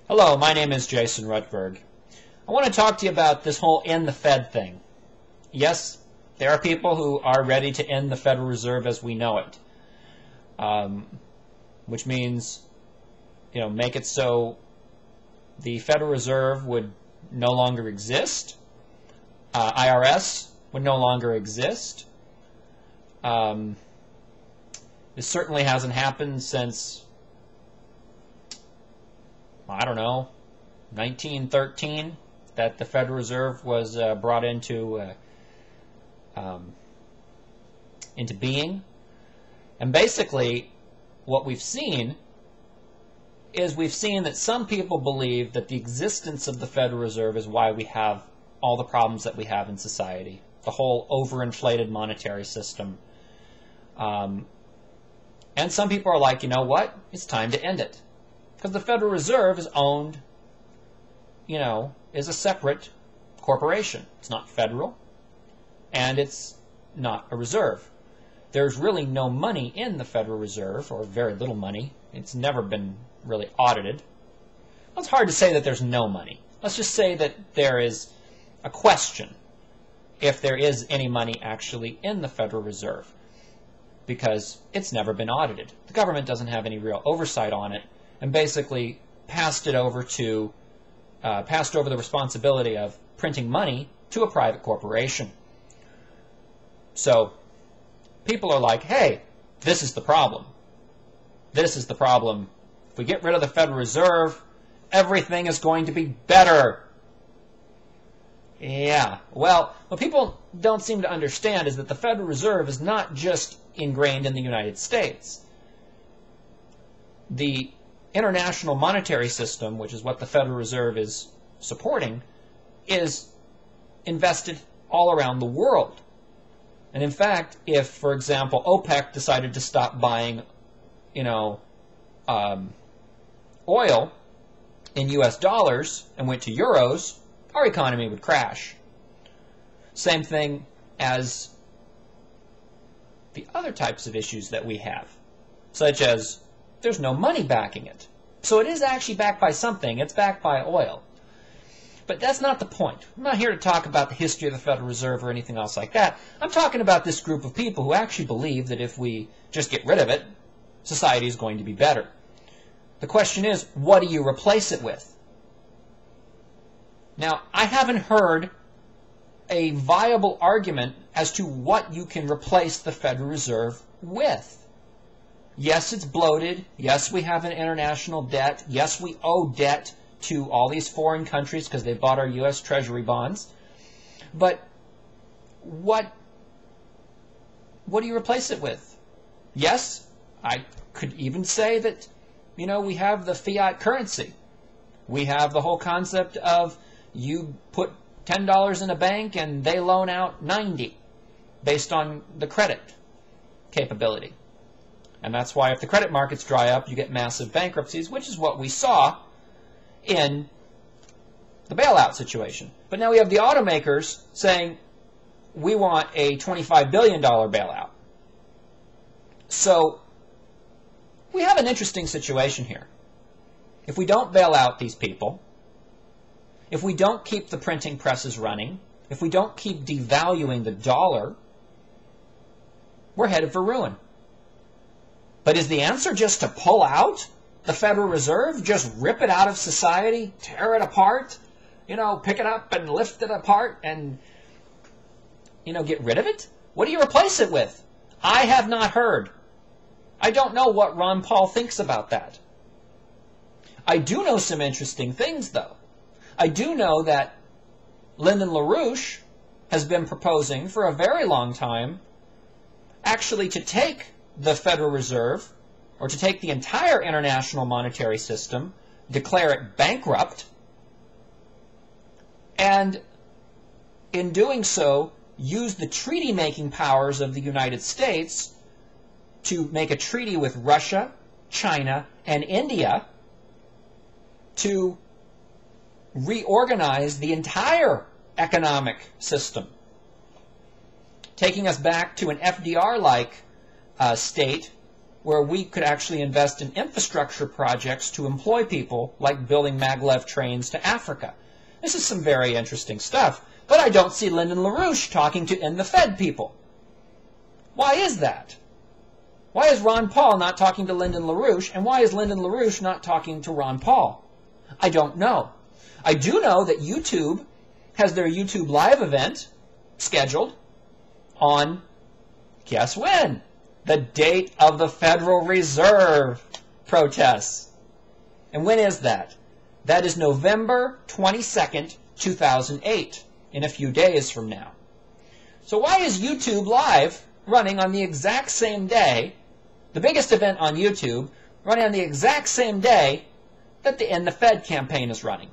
Hello, my name is Jason Rutberg. I want to talk to you about this whole end the Fed thing. Yes, there are people who are ready to end the Federal Reserve as we know it, which means, make it so the Federal Reserve would no longer exist, IRS would no longer exist. This certainly hasn't happened since, I don't know, 1913, that the Federal Reserve was brought into being. And basically, what we've seen is that some people believe that the existence of the Federal Reserve is why we have all the problems that we have in society, the whole overinflated monetary system. And some people are like, you know what? It's time to end it. Because the Federal Reserve is owned, is a separate corporation. It's not federal, and it's not a reserve. There's really no money in the Federal Reserve, or very little money. It's never been really audited. Well, it's hard to say that there's no money. Let's just say that there is a question if there is any money actually in the Federal Reserve, because it's never been audited. The government doesn't have any real oversight on it, and basically passed over the responsibility of printing money to a private corporation. So people are like, hey, this is the problem. This is the problem. If we get rid of the Federal Reserve, everything is going to be better. Yeah, well, what people don't seem to understand is that the Federal Reserve is not just ingrained in the United States. The international monetary system, which is what the Federal Reserve is supporting, is invested all around the world. And in fact, if, for example, OPEC decided to stop buying, oil in US dollars and went to euros, our economy would crash. Same thing as the other types of issues that we have, such as there's no money backing it. So it is actually backed by something. It's backed by oil. But that's not the point. I'm not here to talk about the history of the Federal Reserve or anything else like that. I'm talking about this group of people who actually believe that if we just get rid of it, society is going to be better. The question is, what do you replace it with? Now, I haven't heard a viable argument as to what you can replace the Federal Reserve with. Yes, it's bloated. Yes, we have an international debt. Yes, we owe debt to all these foreign countries because they bought our U.S. Treasury bonds. But what do you replace it with? Yes, I could even say that, we have the fiat currency. We have the whole concept of you put $10 in a bank and they loan out 90 based on the credit capability. And that's why if the credit markets dry up, you get massive bankruptcies, which is what we saw in the bailout situation. But now we have the automakers saying, we want a $25 billion bailout. So we have an interesting situation here. If we don't bail out these people, if we don't keep the printing presses running, if we don't keep devaluing the dollar, we're headed for ruin. But is the answer just to pull out the Federal Reserve? Just rip it out of society, tear it apart, pick it up and lift it apart and, get rid of it? What do you replace it with? I have not heard. I don't know what Ron Paul thinks about that. I do know some interesting things, though. I do know that Lyndon Larouche has been proposing for a very long time actually to take the Federal Reserve, or to take the entire international monetary system, declare it bankrupt, and in doing so, use the treaty-making powers of the United States to make a treaty with Russia, China, and India to reorganize the entire economic system, taking us back to an FDR-like state where we could actually invest in infrastructure projects to employ people, like building maglev trains to Africa. This is some very interesting stuff. But I don't see Lyndon Larouche talking to In the Fed people. Why is that? Why is Ron Paul not talking to Lyndon LaRouche, and why is Lyndon LaRouche not talking to Ron Paul? I don't know. I do know that YouTube has their YouTube Live event scheduled on, guess when? The date of the Federal Reserve protests. And when is that? That is November 22nd, 2008, in a few days from now. So why is YouTube Live running on the exact same day, the biggest event on YouTube, running on the exact same day that the End the Fed campaign is running?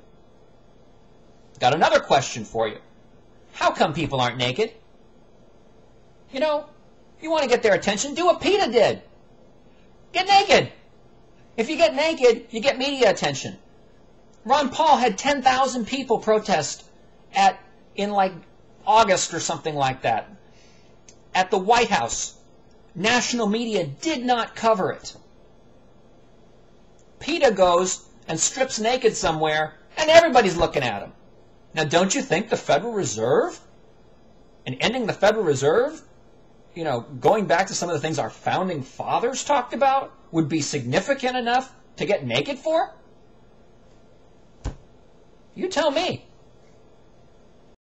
Got another question for you. How come people aren't naked? You know, you want to get their attention, do what PETA did. Get naked. If you get naked, you get media attention. Ron Paul had 10,000 people protest in like August or something like that at the White House. National media did not cover it. PETA goes and strips naked somewhere, and everybody's looking at him. Now, don't you think the Federal Reserve and ending the Federal Reserve, you know, going back to some of the things our founding fathers talked about, would be significant enough to get naked for? You tell me.